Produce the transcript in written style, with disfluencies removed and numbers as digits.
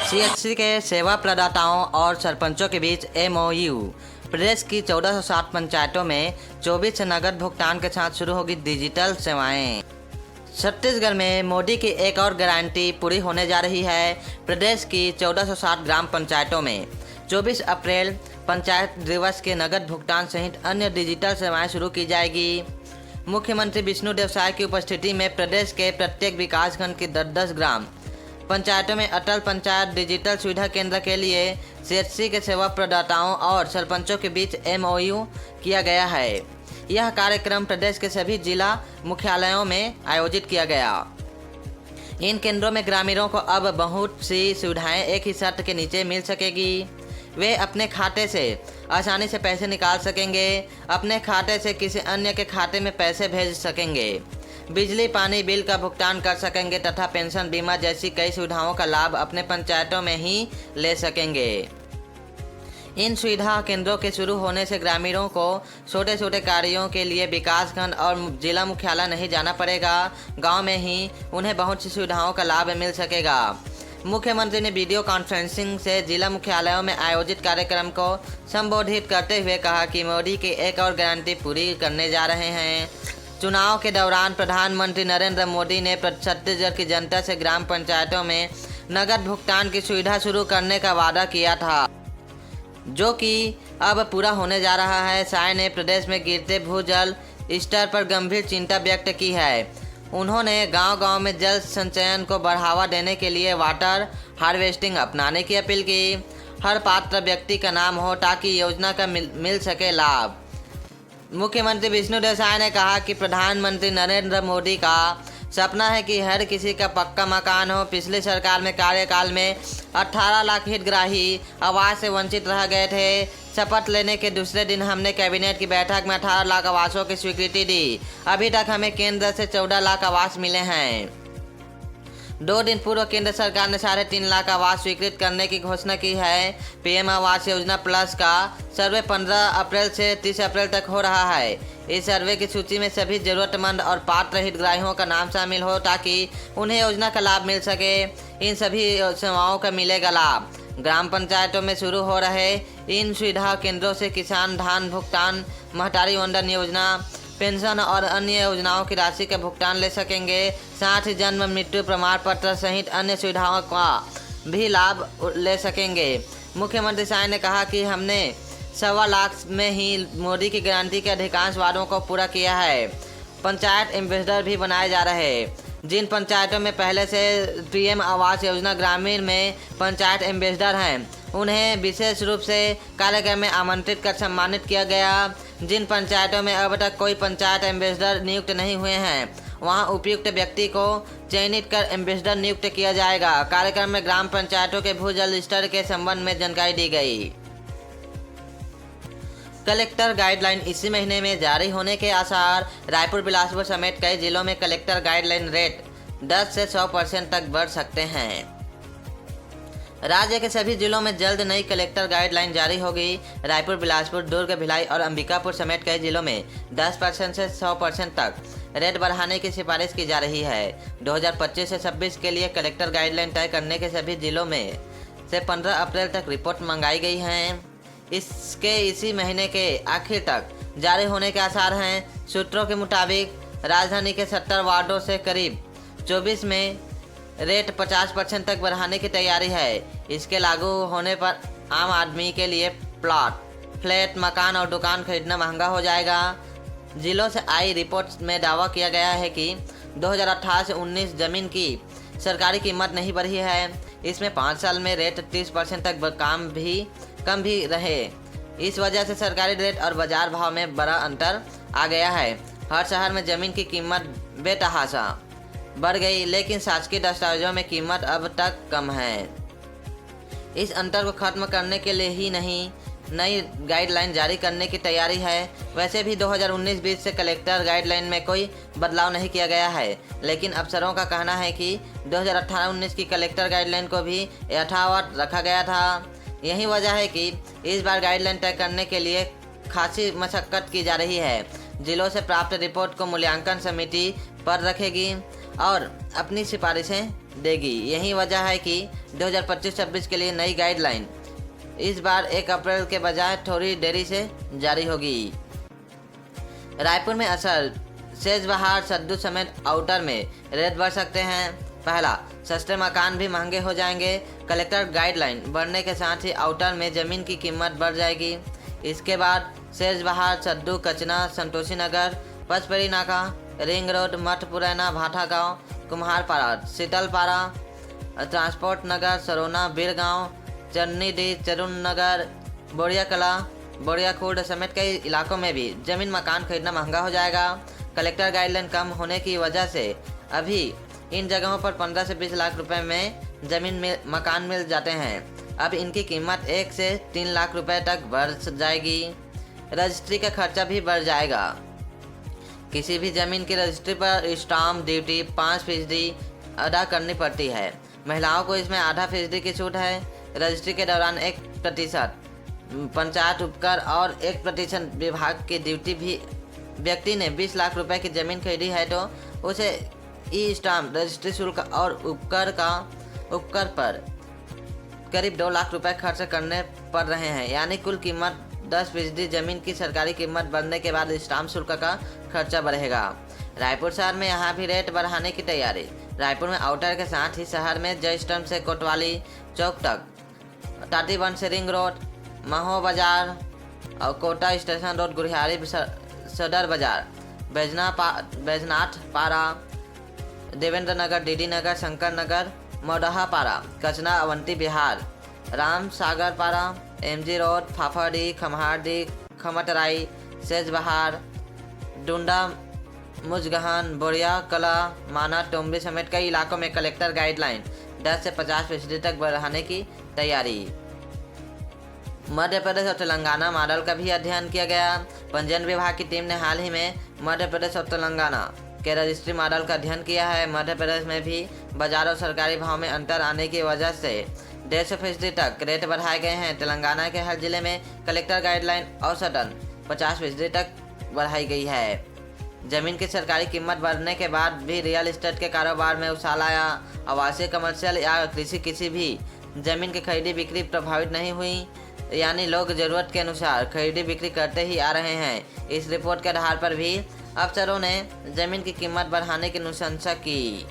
CHC के सेवा प्रदाताओं और सरपंचों के बीच एमओयू। प्रदेश की 1460 पंचायतों में 24 से नगद भुगतान के साथ शुरू होगी डिजिटल सेवाएं। छत्तीसगढ़ में मोदी की एक और गारंटी पूरी होने जा रही है। प्रदेश की 1460 ग्राम पंचायतों में 24 अप्रैल पंचायत दिवस के नगद भुगतान सहित अन्य डिजिटल सेवाएं शुरू की जाएगी। मुख्यमंत्री विष्णुदेव साय की उपस्थिति में प्रदेश के प्रत्येक विकासखंड की 10-10 ग्राम पंचायतों में अटल पंचायत डिजिटल सुविधा केंद्र के लिए सीएचसी के सेवा प्रदाताओं और सरपंचों के बीच एमओयू किया गया है। यह कार्यक्रम प्रदेश के सभी जिला मुख्यालयों में आयोजित किया गया। इन केंद्रों में ग्रामीणों को अब बहुत सी सुविधाएं एक ही छत के नीचे मिल सकेगी। वे अपने खाते से आसानी से पैसे निकाल सकेंगे, अपने खाते से किसी अन्य के खाते में पैसे भेज सकेंगे, बिजली पानी बिल का भुगतान कर सकेंगे तथा पेंशन बीमा जैसी कई सुविधाओं का लाभ अपने पंचायतों में ही ले सकेंगे। इन सुविधा केंद्रों के शुरू होने से ग्रामीणों को छोटे छोटे कार्यों के लिए विकासखंड और जिला मुख्यालय नहीं जाना पड़ेगा। गांव में ही उन्हें बहुत सी सुविधाओं का लाभ मिल सकेगा। मुख्यमंत्री ने वीडियो कॉन्फ्रेंसिंग से जिला मुख्यालयों में आयोजित कार्यक्रम को संबोधित करते हुए कहा कि मोदी की एक और गारंटी पूरी करने जा रहे हैं। चुनाव के दौरान प्रधानमंत्री नरेंद्र मोदी ने छत्तीसगढ़ की जनता से ग्राम पंचायतों में नगद भुगतान की सुविधा शुरू करने का वादा किया था, जो कि अब पूरा होने जा रहा है। साय ने प्रदेश में गिरते भूजल स्तर पर गंभीर चिंता व्यक्त की है। उन्होंने गांव-गांव में जल संचयन को बढ़ावा देने के लिए वाटर हार्वेस्टिंग अपनाने की अपील की। हर पात्र व्यक्ति का नाम हो ताकि योजना का मिल सके लाभ। मुख्यमंत्री विष्णुदेव साय ने कहा कि प्रधानमंत्री नरेंद्र मोदी का सपना है कि हर किसी का पक्का मकान हो। पिछली सरकार में कार्यकाल में 18 लाख हितग्राही आवास से वंचित रह गए थे। शपथ लेने के दूसरे दिन हमने कैबिनेट की बैठक में 18 लाख आवासों की स्वीकृति दी। अभी तक हमें केंद्र से 14 लाख आवास मिले हैं। 2 दिन पूर्व केंद्र सरकार ने 3.5 लाख आवास स्वीकृत करने की घोषणा की है। पीएम आवास योजना प्लस का सर्वे 15 अप्रैल से 30 अप्रैल तक हो रहा है। इस सर्वे की सूची में सभी जरूरतमंद और पात्र हितग्राहियों का नाम शामिल हो ताकि उन्हें योजना का लाभ मिल सके। इन सभी सेवाओं का मिलेगा लाभ। ग्राम पंचायतों में शुरू हो रहे इन सुविधा केंद्रों से किसान धान भुगतान, महतारी वंदन योजना, पेंशन और अन्य योजनाओं की राशि का भुगतान ले सकेंगे। साथ ही जन्म मृत्यु प्रमाण पत्र सहित अन्य सुविधाओं का भी लाभ ले सकेंगे। मुख्यमंत्री साय ने कहा कि हमने 1.25 लाख में ही मोदी की गारंटी के अधिकांश वादों को पूरा किया है। पंचायत एम्बेसडर भी बनाए जा रहे हैं। जिन पंचायतों में पहले से पीएम आवास योजना ग्रामीण में पंचायत एम्बेसडर हैं, उन्हें विशेष रूप से कार्यक्रम में आमंत्रित कर सम्मानित किया गया। जिन पंचायतों में अब तक कोई पंचायत एम्बेसडर नियुक्त नहीं हुए हैं, वहां उपयुक्त व्यक्ति को चयनित कर एम्बेसडर नियुक्त किया जाएगा। कार्यक्रम में ग्राम पंचायतों के भूजल स्तर के संबंध में जानकारी दी गई। कलेक्टर गाइडलाइन इसी महीने में जारी होने के आसार। रायपुर, बिलासपुर समेत कई जिलों में कलेक्टर गाइडलाइन रेट 10 से 100% तक बढ़ सकते हैं। राज्य के सभी जिलों में जल्द नई कलेक्टर गाइडलाइन जारी होगी। रायपुर, बिलासपुर, दुर्ग, भिलाई और अंबिकापुर समेत कई जिलों में 10% से 100% तक रेट बढ़ाने की सिफारिश की जा रही है। 2025 से 26 के लिए कलेक्टर गाइडलाइन तय करने के सभी जिलों में से 15 अप्रैल तक रिपोर्ट मंगाई गई हैं। इसके इसी महीने के आखिर तक जारी होने के आसार हैं। सूत्रों के मुताबिक राजधानी के 70 वार्डों से करीब 24 में रेट 50% तक बढ़ाने की तैयारी है। इसके लागू होने पर आम आदमी के लिए प्लॉट, फ्लैट, मकान और दुकान खरीदना महंगा हो जाएगा। जिलों से आई रिपोर्ट में दावा किया गया है कि 2018 से 19 जमीन की सरकारी कीमत नहीं बढ़ी है। इसमें 5 साल में रेट 30% तक कम भी रहे। इस वजह से सरकारी रेट और बाजार भाव में बड़ा अंतर आ गया है। हर शहर में जमीन की कीमत बेतहाशा बढ़ गई, लेकिन शासकीय दस्तावेजों में कीमत अब तक कम है। इस अंतर को खत्म करने के लिए ही नहीं, नई गाइडलाइन जारी करने की तैयारी है। वैसे भी 2019-20 से कलेक्टर गाइडलाइन में कोई बदलाव नहीं किया गया है, लेकिन अफसरों का कहना है कि 2018-19 की कलेक्टर गाइडलाइन को भी यथावत रखा गया था। यही वजह है कि इस बार गाइडलाइन तय करने के लिए खासी मशक्कत की जा रही है। जिलों से प्राप्त रिपोर्ट को मूल्यांकन समिति पर रखेगी और अपनी सिफारिशें देगी। यही वजह है कि 2025-26 के लिए नई गाइडलाइन इस बार 1 अप्रैल के बजाय थोड़ी देरी से जारी होगी। रायपुर में असर, सेजबहार, सद्दू समेत आउटर में रेट बढ़ सकते हैं। पहला, सस्ते मकान भी महंगे हो जाएंगे। कलेक्टर गाइडलाइन बढ़ने के साथ ही आउटर में ज़मीन की कीमत बढ़ जाएगी। इसके बाद सेजबहार, सद्दू, कचना, संतोषी नगर, पचपेड़ी नाका, रिंग रोड, मठ पुरैना, भाटा गांव, कुम्हारपाड़ा, शीतलपाड़ा, ट्रांसपोर्ट नगर, सरोना, बीरगांव, चन्नीडी, चरुन नगर, बोरिया कला, बोरिया खुर्द समेत कई इलाकों में भी जमीन मकान खरीदना महंगा हो जाएगा। कलेक्टर गाइडलाइन कम होने की वजह से अभी इन जगहों पर 15 से 20 लाख रुपए में मकान मिल जाते हैं। अब इनकी कीमत 1 से 3 लाख रुपए तक बढ़ जाएगी। रजिस्ट्री का खर्चा भी बढ़ जाएगा। किसी भी जमीन की रजिस्ट्री पर स्टाम्प ड्यूटी 5% अदा करनी पड़ती है। महिलाओं को इसमें आधा फीसदी की छूट है। रजिस्ट्री के दौरान 1% पंचायत उपकर और 1% विभाग की ड्यूटी भी। व्यक्ति ने 20 लाख रुपए की जमीन खरीदी है तो उसे ई स्टाम्प, रजिस्ट्री शुल्क और उपकर पर करीब 2 लाख रुपए खर्च करने पड़ रहे हैं। यानी कुल कीमत 10% जमीन की सरकारी कीमत बढ़ने के बाद स्टाम्प शुल्क का खर्चा बढ़ेगा। रायपुर शहर में यहाँ भी रेट बढ़ाने की तैयारी। रायपुर में आउटर के साथ ही शहर में जय स्टैंड से कोतवाली चौक तक, 31 से रिंग रोड, महो बाजार और कोटा स्टेशन रोड, गुढ़ियारी सदर बाजार, बैजनाथ पारा, देवेंद्र नगर, डीडी नगर, शंकर नगर, मौडहा पारा, कचना, अवंती बिहार, राम सागर पारा, एमजी रोड, फाफाडी, खमहारडी, खमटराई, सेजबहार, डुंडा, मुजगहन, बोरिया कला, माना, टोम्बी समेत कई इलाकों में कलेक्टर गाइडलाइन 10 से 50% तक बढ़ाने की तैयारी। मध्य प्रदेश और तेलंगाना मॉडल का भी अध्ययन किया गया। पंजीयन विभाग की टीम ने हाल ही में मध्य प्रदेश और तेलंगाना के रजिस्ट्री मॉडल का अध्ययन किया है। मध्य प्रदेश में भी बाजार और सरकारी भाव में अंतर आने की वजह से 150% तक रेट बढ़ाए गए हैं। तेलंगाना के हर जिले में कलेक्टर गाइडलाइन औसतन 50% तक बढ़ाई गई है। जमीन की सरकारी कीमत बढ़ने के बाद भी रियल एस्टेट के कारोबार में उछाल आया। आवासीय, कमर्शियल या कृषि किसी भी जमीन की खरीदी बिक्री प्रभावित नहीं हुई, यानी लोग ज़रूरत के अनुसार खरीदी बिक्री करते ही आ रहे हैं। इस रिपोर्ट के आधार पर भी अफसरों ने जमीन की कीमत बढ़ाने की अनुशंसा की।